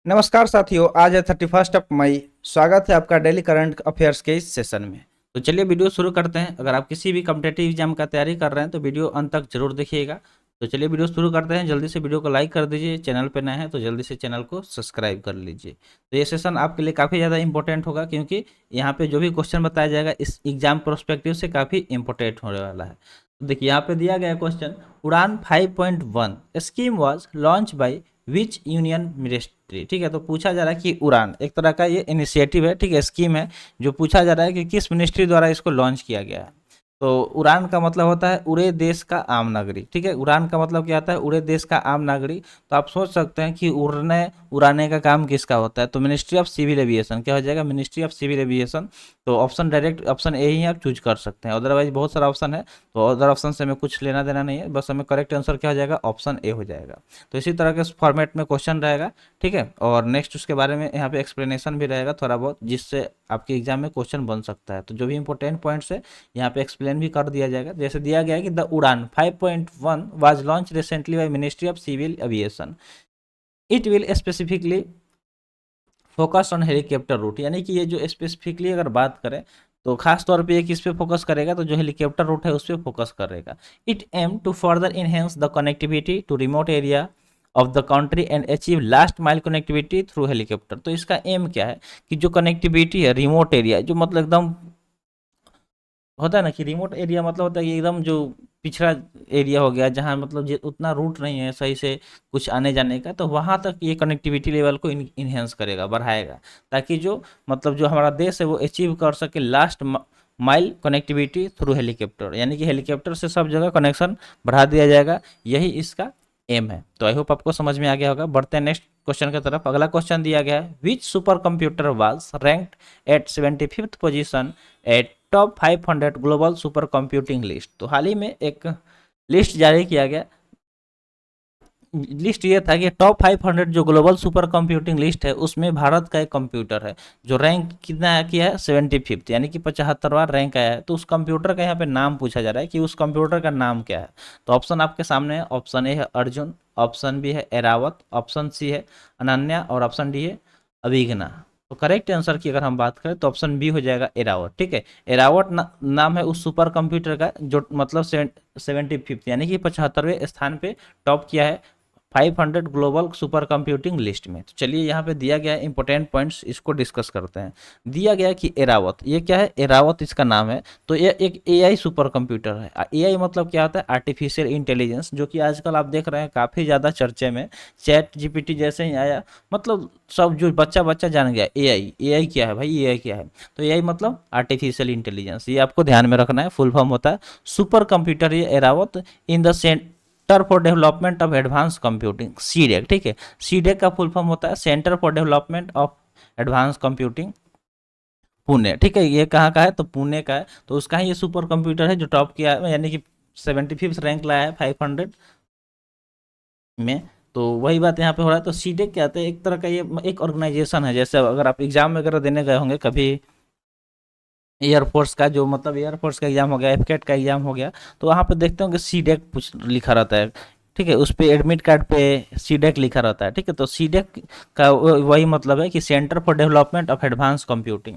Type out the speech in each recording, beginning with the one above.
नमस्कार साथियों, आज है 31 मई। स्वागत है आपका डेली करंट अफेयर्स के इस सेशन में। तो चलिए वीडियो शुरू करते हैं। अगर आप किसी भी कॉम्पिटेटिव एग्जाम का तैयारी कर रहे हैं तो वीडियो अंत तक जरूर देखिएगा। तो चलिए वीडियो शुरू करते हैं। जल्दी से वीडियो को लाइक कर दीजिए, चैनल पर नए हैं तो जल्दी से चैनल को सब्सक्राइब कर लीजिए। तो ये सेशन आपके लिए काफ़ी ज़्यादा इंपॉर्टेंट होगा, क्योंकि यहाँ पे जो भी क्वेश्चन बताया जाएगा इस एग्जाम प्रोस्पेक्टिव से काफ़ी इंपॉर्टेंट होने वाला है। तो देखिए यहाँ पे दिया गया क्वेश्चन, उड़ान 5.1 scheme was launch by which union ministry. ठीक है, तो पूछा जा रहा है कि उड़ान एक तरह का ये इनिशिएटिव है, ठीक है, स्कीम है। जो पूछा जा रहा है कि किस मिनिस्ट्री द्वारा इसको लॉन्च किया गया है। तो उड़ान का मतलब होता है उड़े देश का आम नागरिक। ठीक है, उड़ान का मतलब क्या होता है, उड़े देश का आम नागरिक। तो आप सोच सकते हैं कि उड़ाने का काम किसका होता है, तो मिनिस्ट्री ऑफ सिविल एविएशन क्या हो जाएगा, मिनिस्ट्री ऑफ सिविल एविएशन। तो ऑप्शन डायरेक्ट ऑप्शन ए ही आप चूज कर सकते हैं, अदरवाइज बहुत सारा ऑप्शन है। तो अदर ऑप्शन से हमें कुछ लेना देना नहीं है, बस हमें करेक्ट आंसर क्या हो जाएगा, ऑप्शन ए हो जाएगा। तो इसी तरह के फॉर्मेट में क्वेश्चन रहेगा, ठीक है। और नेक्स्ट उसके बारे में यहाँ पे एक्सप्लेनेशन भी रहेगा थोड़ा बहुत, जिससे आपके एग्जाम में क्वेश्चन बन सकता है। तो जो भी इंपॉर्टेंट पॉइंट्स है यहाँ पे एक्सप्लेन भी कर दिया जाएगा। जैसे दिया गया है कि the Udan 5.1 was launch recently by ministry of civil aviation. It will specifically focus on helicopter route, यानी कि ये जो स्पेसिफिकली अगर बात करें तो खास तौर पे ये किस पे फोकस करेगा, तो जो हेलीकॉप्टर रूट है उस पर फोकस करेगा। It aim to further enhance the connectivity to remote area of the country and achieve last mile connectivity through helicopter. तो इसका एम क्या है कि जो कनेक्टिविटी है रिमोट एरिया, जो मतलब एकदम होता है ना कि रिमोट एरिया मतलब होता है कि एकदम जो पिछड़ा एरिया हो गया, जहाँ मतलब उतना रूट नहीं है सही से कुछ आने जाने का, तो वहाँ तक ये कनेक्टिविटी लेवल को इन्हेंस करेगा, बढ़ाएगा, ताकि जो मतलब जो हमारा देश है वो अचीव कर सके last mile connectivity through helicopter, यानी कि हेलीकॉप्टर से सब जगह कनेक्शन बढ़ा दिया जाएगा। यही इसका एम है। तो आई होप आपको समझ में आ गया होगा। बढ़ते हैं नेक्स्ट क्वेश्चन की तरफ। अगला क्वेश्चन दिया गया है, which super computer was ranked at 75th position at top 500 global super computing list. तो हाल ही में एक लिस्ट जारी किया गया। लिस्ट ये था कि टॉप 500 जो ग्लोबल सुपर कंप्यूटिंग लिस्ट है उसमें भारत का एक कंप्यूटर है जो रैंक कितना किया है, 75th, यानी कि 75वां रैंक आया है। तो उस कंप्यूटर का यहाँ पे नाम पूछा जा रहा है कि उस कंप्यूटर का नाम क्या है। तो ऑप्शन आपके सामने है। ऑप्शन ए है अर्जुन, ऑप्शन बी है एरावत, ऑप्शन सी है अनन्या और ऑप्शन डी है अभिघ्ना। तो करेक्ट आंसर की अगर हम बात करें तो ऑप्शन बी हो जाएगा एरावत। ठीक है, एरावत नाम है उस सुपर कंप्यूटर का जो मतलब 75th यानी कि 75वें स्थान पे टॉप किया है 500 ग्लोबल सुपर कंप्यूटिंग लिस्ट में। तो चलिए यहाँ पे दिया गया है इंपॉर्टेंट पॉइंट्स, इसको डिस्कस करते हैं। दिया गया है कि एरावत, ये क्या है, एरावत इसका नाम है। तो ये एक एआई सुपर कंप्यूटर है। एआई मतलब क्या होता है, आर्टिफिशियल इंटेलिजेंस, जो कि आजकल आप देख रहे हैं काफ़ी ज़्यादा चर्चे में। चैट जीपीटी जैसे ही आया, मतलब सब जो बच्चा बच्चा जान गया एआई। एआई क्या है भाई, एआई क्या है, तो एआई मतलब आर्टिफिशियल इंटेलिजेंस, ये आपको ध्यान में रखना है। फुल फॉर्म होता है सुपर कंप्यूटर ये Airavat in the centre for development of advance computing, CDAC. ठीक है, सीडेक का फुल फॉर्म होता है centre for development of advance computing Pune. ठीक है, ये कहाँ का है, तो पुणे का है। तो उसका ही ये सुपर कंप्यूटर है जो टॉप किया है, यानी कि 75th रैंक लाया है 500 में। तो वही बात यहाँ पे हो रहा है। तो सीडेक क्या होता है, एक तरह का ये एक ऑर्गेनाइजेशन है। जैसे अगर आप एग्जाम वगैरह देने गए होंगे कभी, एयरफोर्स का जो मतलब एयरफोर्स का एग्जाम हो गया, एफकेट का एग्जाम हो गया, तो वहाँ पे देखते हो कि सीडेक कुछ लिखा रहता है। ठीक है, उस पर एडमिट कार्ड पे सीडेक लिखा रहता है। ठीक है, तो सीडेक का वही मतलब है कि centre for development of advance computing,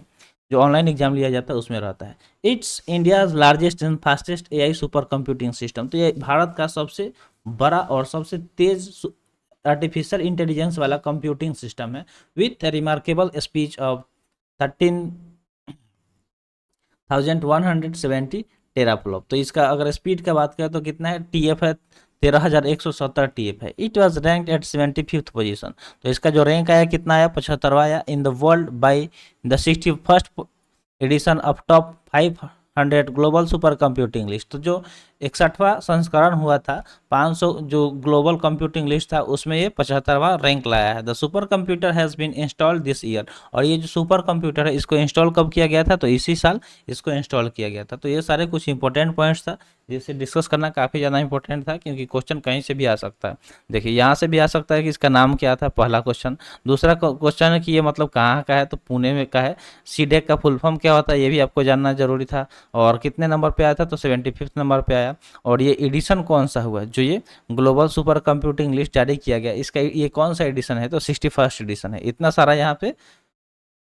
जो ऑनलाइन एग्जाम लिया जाता है उसमें रहता है। It's India's largest and fastest AI super computing system. तो ये भारत का सबसे बड़ा और सबसे तेज आर्टिफिशियल इंटेलिजेंस वाला कंप्यूटिंग सिस्टम है, with remarkable speech of 13,170 teraflop. तो इसका अगर स्पीड का बात करें तो कितना है, टीएफ है 13,170 टीएफ है। It was rank at 75th position. तो इसका जो रैंक आया कितना आया, 75वां आया in the world by the 61st edition of top 500 global super computing list. तो जो 61वां संस्करण हुआ था 500 जो ग्लोबल कंप्यूटिंग लिस्ट था उसमें ये 75वां रैंक लाया है। The super computer has been installed this year. और ये जो सुपर कंप्यूटर है इसको इंस्टॉल कब किया गया था, तो इसी साल इसको इंस्टॉल किया गया था। तो ये सारे कुछ इंपॉर्टेंट पॉइंट्स था जिसे डिस्कस करना काफ़ी ज़्यादा इंपॉर्टेंट था, क्योंकि क्वेश्चन कहीं से भी आ सकता है। देखिए यहाँ से भी आ सकता है कि इसका नाम क्या था, पहला क्वेश्चन। दूसरा क्वेश्चन है कि ये मतलब कहाँ का है, तो पुणे में का है। सीडेक का फुल फॉर्म क्या होता है ये भी आपको जानना जरूरी था। और कितने नंबर पे आया था, तो 75th नंबर पे आया। गया और ये एडिशन कौन सा हुआ, जो ये ग्लोबल सुपर कंप्यूटिंग लिस्ट जारी किया गया, इसका ये कौन सा एडिशन है, तो 61st एडिशन है। इतना सारा यहाँ पे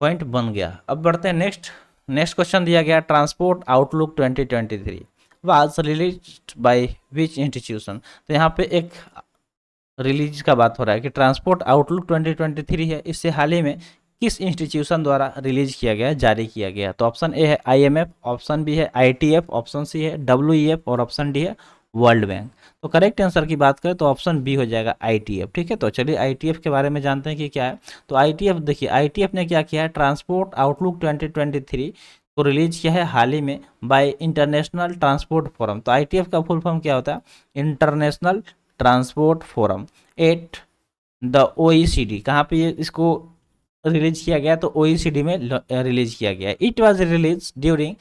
पॉइंट बन गया। अब बढ़ते हैं नेक्स्ट। नेक्स्ट क्वेश्चन दिया गया, transport outlook 2023 was released by which institution. तो यहाँ पे एक रिलीज का बात हो रहा है कि ट्रांसपोर्ट आउटलुक 2023 है, इससे हाल ही में किस इंस्टीट्यूशन द्वारा रिलीज किया गया, जारी किया गया। तो ऑप्शन ए है IMF, ऑप्शन बी है ITF, ऑप्शन सी है WEF और ऑप्शन डी है वर्ल्ड बैंक। तो करेक्ट आंसर की बात करें तो ऑप्शन बी हो जाएगा ITF। ठीक है, तो चलिए ITF के बारे में जानते हैं कि क्या है। तो ITF देखिए, ITF ने क्या किया है, ट्रांसपोर्ट आउटलुक 2023 को रिलीज किया है हाल ही में बाय इंटरनेशनल ट्रांसपोर्ट फोरम। तो ITF का फुल फॉर्म क्या होता है, international transport forum at the OECD। कहाँ पे ये इसको रिलीज किया गया, तो OECD में रिलीज किया गया। It was release during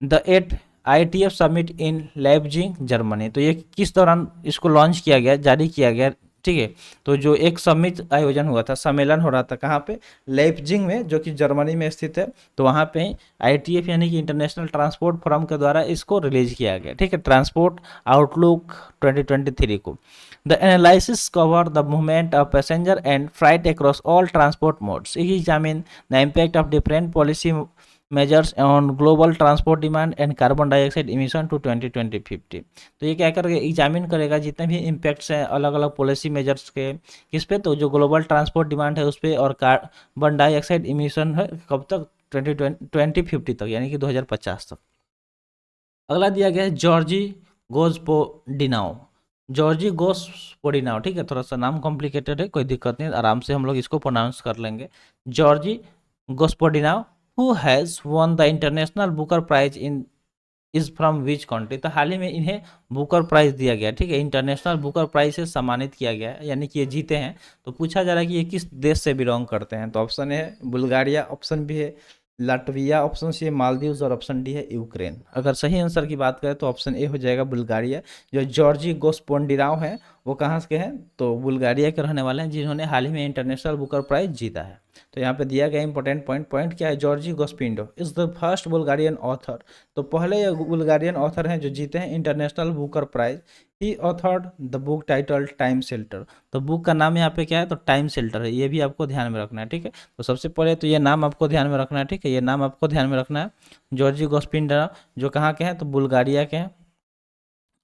the 8 ITF summit in Leipzig Germany. तो ये किस दौरान इसको लॉन्च किया गया, जारी किया गया, ठीक है। तो जो एक समिट आयोजन हुआ था, सम्मेलन हो रहा था कहाँ पे, लाइप्जिग में, जो कि जर्मनी में स्थित है। तो वहाँ पे ITF यानी कि इंटरनेशनल ट्रांसपोर्ट फोरम के द्वारा इसको रिलीज किया गया। ठीक है, ट्रांसपोर्ट आउटलुक 2023 को। The analysis cover the movement of passenger and freight across all transport modes. It examine the impact of different policy measures on global transport demand and carbon dioxide emission to 2050। तो ये क्या करेगा, examine करेगा जितने भी impacts हैं अलग अलग पॉलिसी मेजर्स के, किस पे, तो जो ग्लोबल ट्रांसपोर्ट डिमांड है उस पर, और कार्बन डाइऑक्साइड इमिशन है कब तक, 2050 तक, यानी कि 2050 तक। अगला दिया गया है जॉर्जी गोस्पोडिनाओ। जॉर्जी गोस्पोडिनाओ, ठीक है, थोड़ा सा नाम कॉम्प्लिकेटेड है, कोई दिक्कत नहीं, आराम से हम लोग इसको प्रोनाउंस कर लेंगे। Georgi Gospodinov who has won the international Booker prize in is from which country. तो हाल ही में इन्हें बुकर प्राइज दिया गया, ठीक है, इंटरनेशनल बुकर प्राइज से सम्मानित किया गया है, यानी कि ये जीते हैं। तो पूछा जा रहा है कि ये किस देश से बिलोंग करते हैं। तो ऑप्शन है बुल्गारिया, ऑप्शन बी है लाटविया, ऑप्शन सी है मालदीव्स और ऑप्शन डी है यूक्रेन। अगर सही आंसर की बात करें तो ऑप्शन ए हो जाएगा बुल्गारिया। जो जॉर्जी गोस्पोंडिनाओ हैं वो कहाँ के हैं, तो बुल्गारिया के रहने वाले हैं, जिन्होंने हाल ही में इंटरनेशनल बुकर प्राइज जीता है। तो यहाँ पे दिया गया इंपॉर्टेंट पॉइंट क्या है, Georgi Gospodinov is the first Bulgarian author. तो पहले ये बुल्गारियन ऑथर हैं जो जीते हैं international Booker prize. He authored the book title Time Shelter. तो बुक का नाम यहाँ पे क्या है, तो टाइम शेल्टर है, ये भी आपको ध्यान में रखना है। ठीक है, तो सबसे पहले तो ये नाम आपको ध्यान में रखना है। ठीक है, ये नाम आपको ध्यान में रखना है। जॉर्जी गोस्पिंडो जो कहाँ के हैं, तो बुल्गारिया के हैं,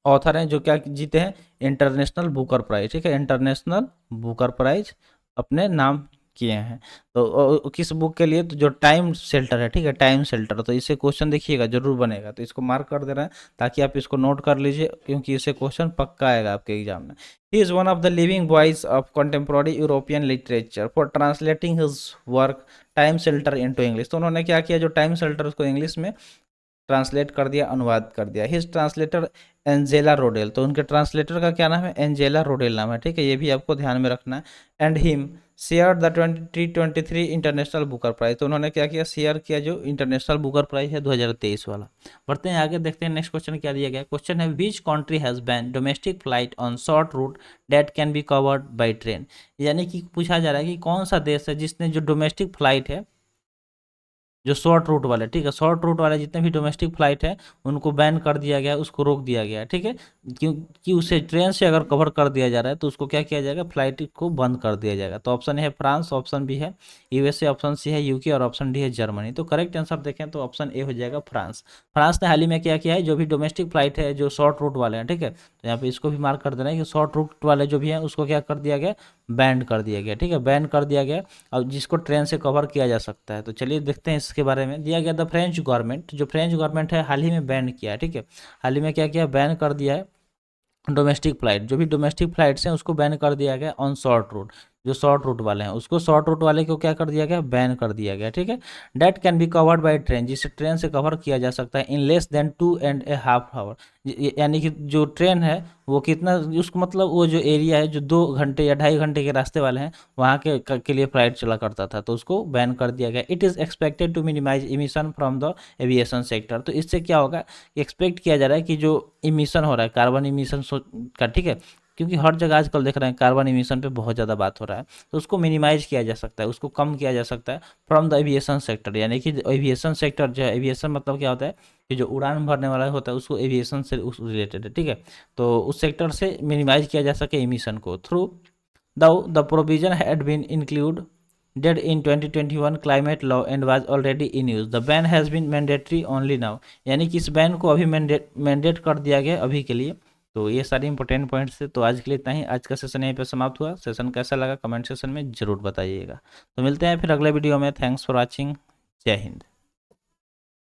ऑथर हैं, जो क्या जीते हैं इंटरनेशनल बुकर प्राइज। ठीक है, इंटरनेशनल बुकर प्राइज अपने नाम किए हैं। तो किस बुक के लिए, तो जो टाइम शेल्टर है, ठीक है, टाइम शेल्टर। तो इससे क्वेश्चन देखिएगा जरूर बनेगा, तो इसको मार्क कर दे रहे हैं ताकि आप इसको नोट कर लीजिए, क्योंकि इससे क्वेश्चन पक्का आएगा आपके एग्जाम में। He is one of the living voice of contemporary European literature for translating his work Time Shelter into English. तो उन्होंने क्या किया, जो टाइम शेल्टर उसको इंग्लिश में ट्रांसलेट कर दिया, अनुवाद कर दिया। His translator Angela Rodel. तो उनके ट्रांसलेटर का क्या नाम है, एंजेला रोडेल नाम है। ठीक है, ये भी आपको ध्यान में रखना है। And him share the 2023 international Booker prize. तो उन्होंने क्या किया, शेयर किया जो इंटरनेशनल बुकर प्राइज है 2023 वाला। बढ़ते हैं आगे, देखते हैं नेक्स्ट क्वेश्चन क्या दिया गया। क्वेश्चन है which country has ban domestic flight on short route that can be covered by train. यानी कि पूछा जा रहा है कि कौन सा देश है जिसने जो डोमेस्टिक फ्लाइट है, जो शॉर्ट रूट वाले, ठीक है, शॉर्ट रूट वाले जितने भी डोमेस्टिक फ्लाइट है उनको बैन कर दिया गया, उसको रोक दिया गया। ठीक है, क्योंकि उसे ट्रेन से अगर कवर कर दिया जा रहा है तो उसको क्या किया जाएगा, फ्लाइट को बंद कर दिया जाएगा। तो ऑप्शन है फ्रांस, ऑप्शन बी है USA, ऑप्शन सी है UK और ऑप्शन डी है जर्मनी। तो करेक्ट आंसर देखें तो ऑप्शन ए हो जाएगा फ्रांस। फ्रांस ने हाल ही में क्या किया है, जो भी डोमेस्टिक फ्लाइट है जो शॉर्ट रूट वाले हैं, ठीक है, तो यहाँ पे इसको भी मार्क कर देना है कि शॉर्ट रूट वाले जो भी हैं उसको क्या कर दिया गया, बैन कर दिया गया। ठीक है, बैन कर दिया गया, और जिसको ट्रेन से कवर किया जा सकता है। तो चलिए देखते हैं इसके बारे में। दिया गया द फ्रेंच गवर्नमेंट, जो फ्रेंच गवर्नमेंट है हाल ही में बैन किया है। ठीक है, हाल ही में क्या किया, बैन कर दिया है डोमेस्टिक फ्लाइट, जो भी डोमेस्टिक फ्लाइट्स हैं उसको बैन कर दिया गया ऑन शॉर्ट रूट। जो शॉर्ट रूट वाले हैं उसको, शॉर्ट रूट वाले को क्या कर दिया गया, बैन कर दिया गया। ठीक है, date can be covered by train, जिसे ट्रेन से कवर किया जा सकता है इन लेस देन 2.5 आवर। यानी कि जो ट्रेन है वो कितना, उसको मतलब वो जो एरिया है जो 2 घंटे या 2.5 घंटे के रास्ते वाले हैं वहाँ के लिए फ्लाइट चला करता था, तो उसको बैन कर दिया गया। It is expected to minimize emission from the aviation sector. तो इससे क्या होगा, एक्सपेक्ट किया जा रहा है कि जो इमिशन हो रहा है कार्बन इमिशन का, ठीक है, क्योंकि हर जगह आजकल देख रहे हैं कार्बन इमिशन पे बहुत ज़्यादा बात हो रहा है, तो उसको मिनिमाइज किया जा सकता है, उसको कम किया जा सकता है फ्रॉम द एविएशन सेक्टर। यानी कि एविएशन सेक्टर जो है, एविएशन मतलब क्या होता है कि जो उड़ान भरने वाला होता है उसको एविएशन से उस रिलेटेड है, ठीक है। तो उस सेक्टर से मिनिमाइज किया जा सके इमिशन को through the provision had been included in 2021 climate law and was already in use, the ban has been mandatory only now. यानी कि इस बैन को अभी मैंडेट कर दिया गया अभी के लिए। तो ये सारी इंपॉर्टेंट पॉइंट्स थे। तो आज के लिए इतना ही। आज का सेशन यहीं पे समाप्त हुआ। सेशन कैसा लगा कमेंट सेशन में ज़रूर बताइएगा। तो मिलते हैं फिर अगले वीडियो में। Thanks for watching. जय हिंद।